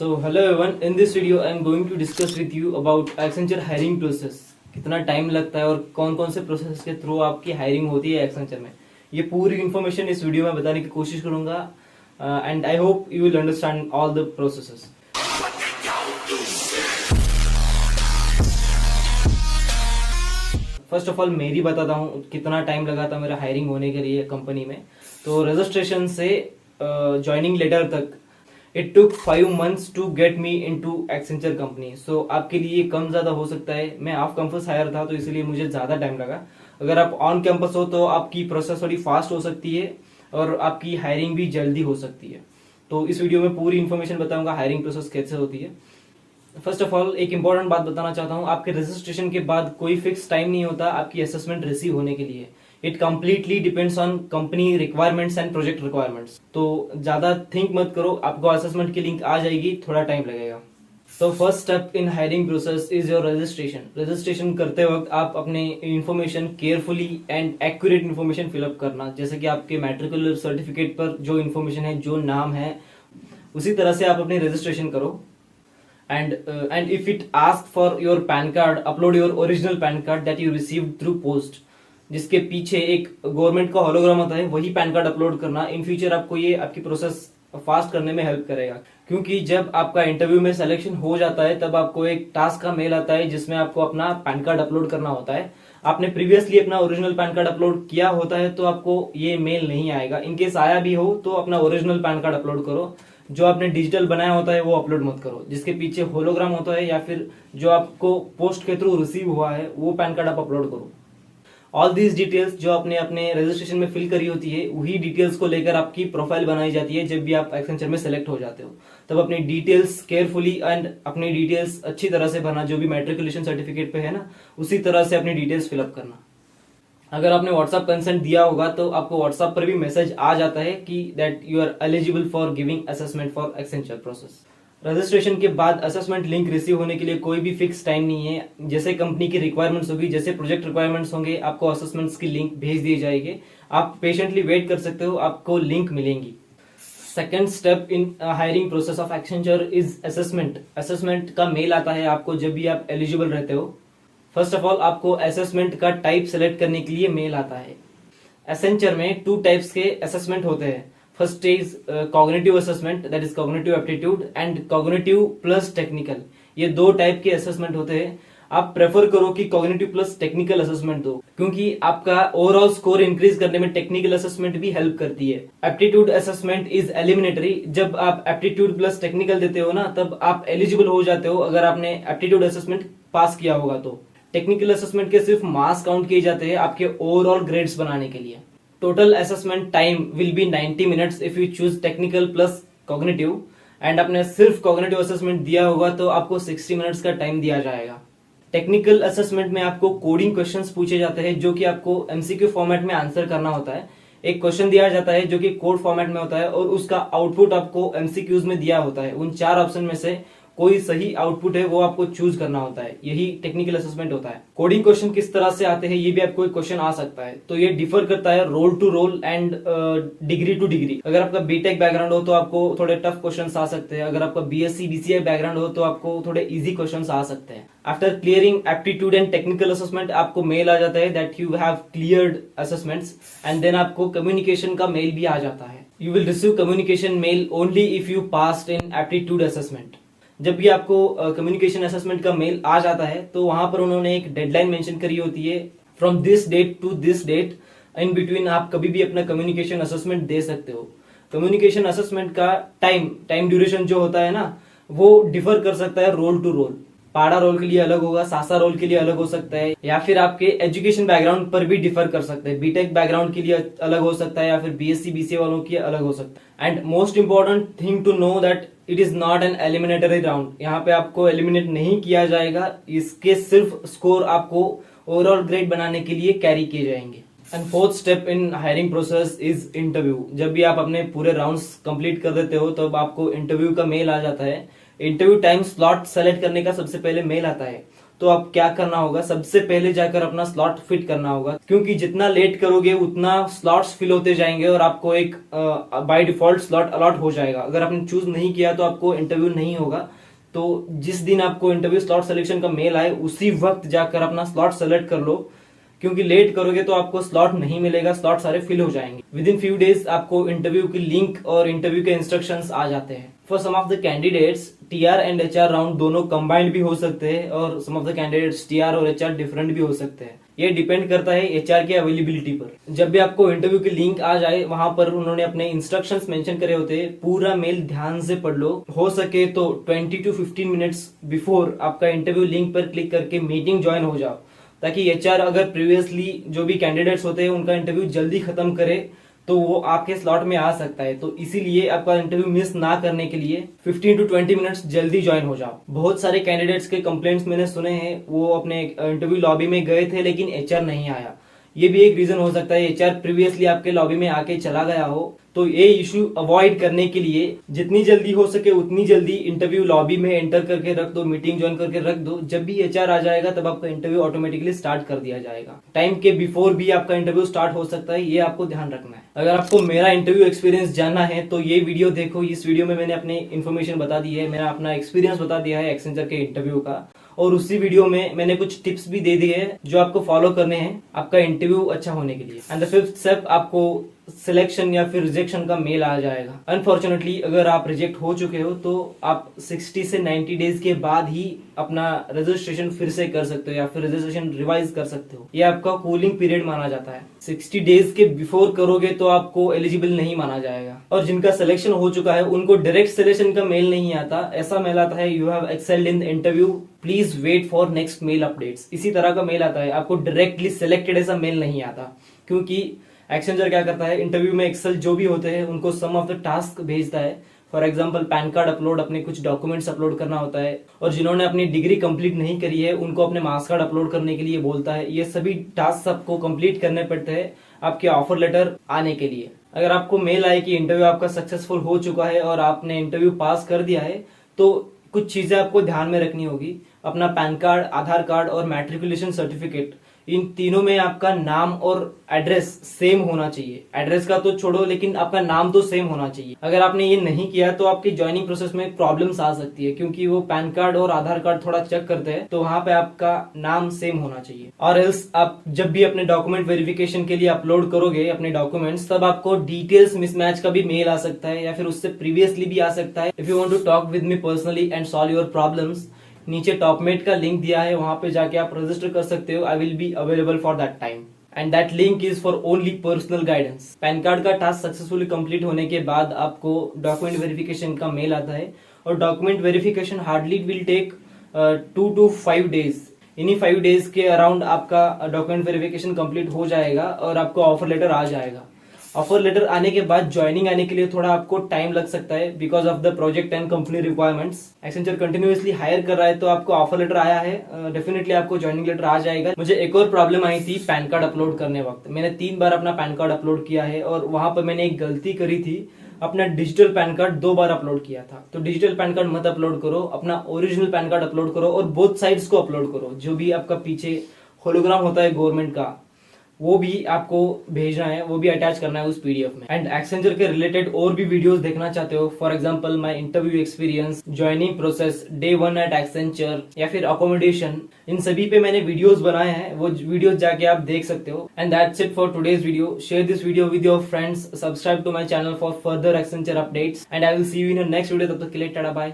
So hello everyone, in this video I am going to discuss with you about Accenture hiring process. कितना time लगता है और कौन कौन से प्रोसेस के थ्रू आपकी हायरिंग होती है Accenture में, ये पूरी इन्फॉर्मेशन इस वीडियो में बताने की कोशिश करूंगा and I hope you will understand all the processes. First of all मेरी बताता हूँ कितना टाइम लगा था मेरा हायरिंग होने के लिए कंपनी में. तो रजिस्ट्रेशन से ज्वाइनिंग लेटर तक it took 5 months to get me into Accenture company. So आपके लिए कम ज्यादा हो सकता है. मैं ऑफ कैंपस हायर था तो इसलिए मुझे ज्यादा टाइम लगा. अगर आप ऑन कैंपस हो तो आपकी प्रोसेस थोड़ी फास्ट हो सकती है और आपकी हायरिंग भी जल्दी हो सकती है. तो इस वीडियो में पूरी इन्फॉर्मेशन बताऊंगा हायरिंग प्रोसेस कैसे होती है. फर्स्ट ऑफ ऑल एक इंपॉर्टेंट बात बताना चाहता हूँ, आपके रजिस्ट्रेशन के बाद कोई फिक्स टाइम नहीं होता आपकी असेसमेंट रिसीव होने के लिए. It completely depends on company requirements and project requirements. तो ज्यादा थिंक मत करो, आपको असेसमेंट की लिंक आ जाएगी, थोड़ा टाइम लगेगा. तो first step in hiring process is your registration. Registration करते वक्त आप अपने information carefully and accurate information fill up करना. जैसे कि आपके मैट्रिकुलर सर्टिफिकेट पर जो इन्फॉर्मेशन है, जो नाम है, उसी तरह से आप अपनी रजिस्ट्रेशन करो. And if it asks for your PAN card, upload your original PAN card that you received through post. जिसके पीछे एक गवर्नमेंट का होलोग्राम होता है, वही पैन कार्ड अपलोड करना. इन फ्यूचर आपको ये आपकी प्रोसेस फास्ट करने में हेल्प करेगा, क्योंकि जब आपका इंटरव्यू में सिलेक्शन हो जाता है तब आपको एक टास्क का मेल आता है जिसमें आपको अपना पैन कार्ड अपलोड करना होता है. आपने प्रीवियसली अपना ओरिजिनल पैन कार्ड अपलोड किया होता है तो आपको ये मेल नहीं आएगा. इनकेस आया भी हो तो अपना ओरिजिनल पैन कार्ड अपलोड करो. जो आपने डिजिटल बनाया होता है वो अपलोड मत करो. जिसके पीछे होलोग्राम होता है या फिर जो आपको पोस्ट के थ्रू रिसीव हुआ है वो पैन कार्ड आप अपलोड करो. ऑल दीज डिटेल्स जो आपने अपने रजिस्ट्रेशन में फिल करी होती है, वही डिटेल्स को लेकर आपकी प्रोफाइल बनाई जाती है. जब भी आप एक्सेंचर में सेलेक्ट हो जाते हो तब अपनी डिटेल्स केयरफुली एंड अपनी डिटेल्स अच्छी तरह से भरना. जो भी मैट्रिकुलेशन सर्टिफिकेट पे है ना, उसी तरह से अपनी डिटेल्स फिलअप करना. अगर आपने व्हाट्सएप कंसेंट दिया होगा तो आपको व्हाट्सएप पर भी मैसेज आ जाता है कि that you are eligible for giving assessment for Accenture process. Registration के बाद असेसमेंट लिंक रिसीव होने के लिए कोई भी फिक्स टाइम नहीं है. जैसे कंपनी की रिक्वायरमेंट्स होगी, जैसे प्रोजेक्ट रिक्वायरमेंट्स होंगे, आपको असेसमेंट्स की लिंक भेज दी जाएगी. आप पेशेंटली वेट कर सकते हो, आपको लिंक मिलेंगी. Second step in hiring process of Accenture is assessment. Assessment का मेल आता है आपको जब भी आप एलिजिबल रहते हो. फर्स्ट ऑफ ऑल आपको असेसमेंट का टाइप सेलेक्ट करने के लिए मेल आता है. एसेंचर में 2 टाइप्स के असेसमेंट होते हैं. First is cognitive assessment, that is cognitive aptitude, and cognitive plus technical. ये 2 टाइप के असेसमेंट होते हैं. आप प्रेफर करो कि कॉग्निटिव प्लस टेक्निकल असेसमेंट दो, क्योंकि आपका ओवरऑल स्कोर इंक्रीज करने में टेक्निकल असेसमेंट भी हेल्प करती है. Aptitude assessment is एलिमिनेटरी. जब आप एप्टीट्यूड प्लस टेक्निकल देते हो ना, तब आप एलिजिबल हो जाते हो अगर आपने एप्टीट्यूड असेसमेंट पास किया होगा. तो टेक्निकल असेसमेंट के सिर्फ मार्क्स काउंट किए जाते हैं आपके ओवरऑल ग्रेड्स बनाने के लिए. Total assessment time will be 90 minutes if you choose technical plus cognitive. And आपने सिर्फ कॉग्निटिव असेसमेंट दिया होगा तो आपको 60 minutes का टाइम दिया जाएगा. टेक्निकल असेसमेंट में आपको कोडिंग क्वेश्चंस पूछे जाते हैं जो कि आपको एमसीक्यू फॉर्मेट में आंसर करना होता है. एक क्वेश्चन दिया जाता है जो कि कोड फॉर्मेट में होता है और उसका आउटपुट आपको एमसीक्यूज में दिया होता है. उन 4 ऑप्शन में से कोई सही आउटपुट है वो आपको चूज करना होता है. यही टेक्निकल असेसमेंट होता है. कोडिंग क्वेश्चन किस तरह से आते हैं ये भी आपको एक क्वेश्चन आ सकता है. तो ये डिफर करता है role to role and degree to degree. अगर आपका बीटेक बैकग्राउंड हो तो आपको थोड़े टफ क्वेश्चंस आ सकते हैं. अगर आपका बीएससी बीसीए बैकग्राउंड हो तो आपको थोड़े इजी क्वेश्चंस आ सकते हैं. After clearing aptitude and technical assessment आपको मेल आ जाता है that you have cleared assessments, and then आपको कम्युनिकेशन का मेल भी आ जाता है. You will receive communication mail only if you passed in aptitude assessment. जब भी आपको कम्युनिकेशन असेसमेंट का मेल आ जाता है तो वहां पर उन्होंने एक डेडलाइन मेंशन करी होती है, from this date to this date. In between आप कभी भी अपना कम्युनिकेशन असेसमेंट दे सकते हो. कम्युनिकेशन असेसमेंट का टाइम ड्यूरेशन जो होता है ना, वो डिफर कर सकता है रोल टू रोल. पाड़ा रोल के लिए अलग होगा, सासा रोल के लिए अलग हो सकता है, या फिर आपके एजुकेशन बैकग्राउंड पर भी डिफर कर सकते हैं. बीटेक बैकग्राउंड के लिए अलग हो सकता है या फिर बीएससी बीसीए वालों के अलग हो सकता है. And most important thing to know that it is not an eliminatory round. यहाँ पे आपको एलिमिनेट नहीं किया जाएगा. इसके सिर्फ स्कोर आपको ओवरऑल ग्रेड बनाने के लिए कैरी किए जाएंगे. And fourth step in hiring process is interview. जब भी आप अपने पूरे राउंड्स कंप्लीट कर देते हो तब आपको इंटरव्यू का मेल आ जाता है. इंटरव्यू टाइम स्लॉट सेलेक्ट करने का सबसे पहले मेल आता है. तो आप क्या करना होगा, सबसे पहले जाकर अपना स्लॉट फिट करना होगा, क्योंकि जितना लेट करोगे उतना स्लॉट्स फिल होते जाएंगे और आपको एक बाय डिफॉल्ट स्लॉट अलॉट हो जाएगा। अगर आपने चूज नहीं किया तो आपको इंटरव्यू नहीं होगा। तो जिस दिन आपको इंटरव्यू स्लॉट सिलेक्शन का मेल आए उसी वक्त जाकर अपना स्लॉट सेलेक्ट कर लो, क्योंकि लेट करोगे तो आपको स्लॉट नहीं मिलेगा, स्लॉट सारे फिल हो जाएंगे। विद इन फ्यू डेज आपको इंटरव्यू की लिंक और इंटरव्यू के इंस्ट्रक्शंस आ जाते हैं। For some of the candidates TR and HR round दोनों कंबाइंड भी हो सकते हैं और some of the candidates TR और एचआर डिफरेंट भी हो सकते हैं। ये डिपेंड करता है एचआर की अवेलेबिलिटी पर। जब भी आपको इंटरव्यू की लिंक आ जाए वहां पर उन्होंने अपने इंस्ट्रक्शंस मेंशन करे होते हैं, पूरा मेल ध्यान से पढ़ लो। हो सके तो 20 to 15 मिनट्स बिफोर आपका इंटरव्यू लिंक पर क्लिक करके मीटिंग ज्वाइन हो जाओ, ताकि एचआर अगर प्रीवियसली जो भी कैंडिडेट्स होते हैं उनका इंटरव्यू जल्दी खत्म करे तो वो आपके स्लॉट में आ सकता है। तो इसीलिए आपका इंटरव्यू मिस ना करने के लिए 15 to 20 मिनट्स जल्दी ज्वाइन हो जाओ। बहुत सारे कैंडिडेट्स के कंप्लेंट्स मैंने सुने हैं, वो अपने इंटरव्यू लॉबी में गए थे लेकिन एचआर नहीं आया। ये भी एक रीजन हो सकता है, एचआर प्रीवियसली आपके लॉबी में आके चला गया हो। तो ये इश्यू अवॉइड करने के लिए जितनी जल्दी हो सके उतनी जल्दी इंटरव्यू लॉबी में एंटर करके रख दो, मीटिंग ज्वाइन करके रख दो। जब भी एचआर आ जाएगा तब आपका इंटरव्यू ऑटोमेटिकली स्टार्ट कर दिया जाएगा। टाइम के बिफोर भी आपका इंटरव्यू स्टार्ट हो सकता है, ये आपको ध्यान रखना है। अगर आपको मेरा इंटरव्यू एक्सपीरियंस जानना है तो ये वीडियो देखो। इस वीडियो में मैंने अपनी इन्फॉर्मेशन बता दी है, मेरा अपना एक्सपीरियंस बता दिया है एक्सेंचर के इंटरव्यू का, और उसी वीडियो में मैंने कुछ टिप्स भी दे दिए हैं जो आपको फॉलो करने हैं आपका इंटरव्यू अच्छा होने के लिए। एंड द फिफ्थ स्टेप, आपको सिलेक्शन या फिर रिजेक्शन का मेल आ जाएगा। अनफॉर्चुनेटली अगर आप रिजेक्ट हो चुके हो तो आप 60 से 90 डेज के बाद ही अपना रजिस्ट्रेशन फिर से कर सकते हो या फिर रजिस्ट्रेशन रिवाइज कर सकते हो। ये आपका कूलिंग पीरियड माना जाता है। 60 डेज के बिफोर करोगे तो आपको एलिजिबल नहीं माना जाएगा। और जिनका सिलेक्शन हो चुका है उनको डायरेक्ट सिलेक्शन का मेल नहीं आता, ऐसा मेल आता है you have excelled in interview, please wait for next mail updates. इसी तरह का मेल आता है, आपको डायरेक्टली सिलेक्टेड ऐसा मेल नहीं आता। क्योंकि एक्सेंचर क्या करता है, इंटरव्यू में एक्सेल जो भी होते हैं उनको सम ऑफ द टास्क भेजता है। For example pan card upload, अपने कुछ डॉक्यूमेंट्स अपलोड करना होता है, और जिन्होंने अपनी डिग्री कंप्लीट नहीं करी है उनको अपने मार्क्स कार्ड अपलोड करने के लिए बोलता है। ये सभी टास्क सबको कंप्लीट करने पड़ते हैं आपके ऑफर लेटर आने के लिए। अगर आपको मेल आए कि इंटरव्यू आपका सक्सेसफुल हो चुका है और आपने इंटरव्यू पास कर दिया है तो कुछ चीजें आपको ध्यान में रखनी होगी। अपना पैन कार्ड, आधार कार्ड और मैट्रिकुलेशन सर्टिफिकेट, इन तीनों में आपका नाम और एड्रेस सेम होना चाहिए। एड्रेस का तो छोड़ो लेकिन आपका नाम तो सेम होना चाहिए। अगर आपने ये नहीं किया तो आपकी ज्वाइनिंग प्रोसेस में प्रॉब्लम्स आ सकती है, क्योंकि वो पैन कार्ड और आधार कार्ड थोड़ा चेक करते हैं, तो वहां पे आपका नाम सेम होना चाहिए। और एल्स आप जब भी अपने डॉक्यूमेंट वेरिफिकेशन के लिए अपलोड करोगे अपने डॉक्यूमेंट्स, तब आपको डिटेल्स मिसमैच का भी मेल आ सकता है या फिर उससे प्रीवियसली भी आ सकता है। If you want to talk with me personally and solve your problems, नीचे टॉपमेट का लिंक दिया है, वहां पे जाके आप रजिस्टर कर सकते हो। I will be available for that time and that link is for only personal guidance. Pan card का टास्क सक्सेसफुली कंप्लीट होने के बाद आपको डॉक्यूमेंट वेरिफिकेशन का मेल आता है, और document verification hardly will take 2 to 5 days. इन्हीं 5 डेज के अराउंड आपका डॉक्यूमेंट वेरिफिकेशन कंप्लीट हो जाएगा और आपको ऑफर लेटर आ जाएगा। ऑफर लेटर आने के बाद ज्वाइनिंग आने के लिए थोड़ा आपको टाइम लग सकता है because of the project and company requirements. Accenture continuously hire कर रहा है तो आपको ऑफर लेटर आया है, डेफिनेटली आपको ज्वाइनिंग लेटर आ जाएगा। मुझे एक और प्रॉब्लम आई थी पैन कार्ड अपलोड करने वक्त। मैंने 3 बार अपना पैन कार्ड अपलोड किया है और वहां पर मैंने एक गलती करी थी, अपना डिजिटल पैन कार्ड 2 बार अपलोड किया था। तो डिजिटल पैन कार्ड मत अपलोड करो, अपना ओरिजिनल पैन कार्ड अपलोड करो और बोथ साइड्स को अपलोड करो। जो भी आपका पीछे होलोग्राम होता है गवर्नमेंट का, वो भी आपको भेजना है, वो भी अटैच करना है उस पीडीएफ में। एंड एक्सेंचर के रिलेटेड और भी वीडियोस देखना चाहते हो, for example my interview experience, joining process, day 1 at Accenture या फिर अकोमोडेशन, इन सभी पे मैंने वीडियोस बनाए हैं, वो वीडियोस जाके आप देख सकते हो। And that's it for today's video. Share this video with your friends, subscribe to my channel for further Accenture updates, and I will see you in next video. तब तक के लिए टाटा बाय।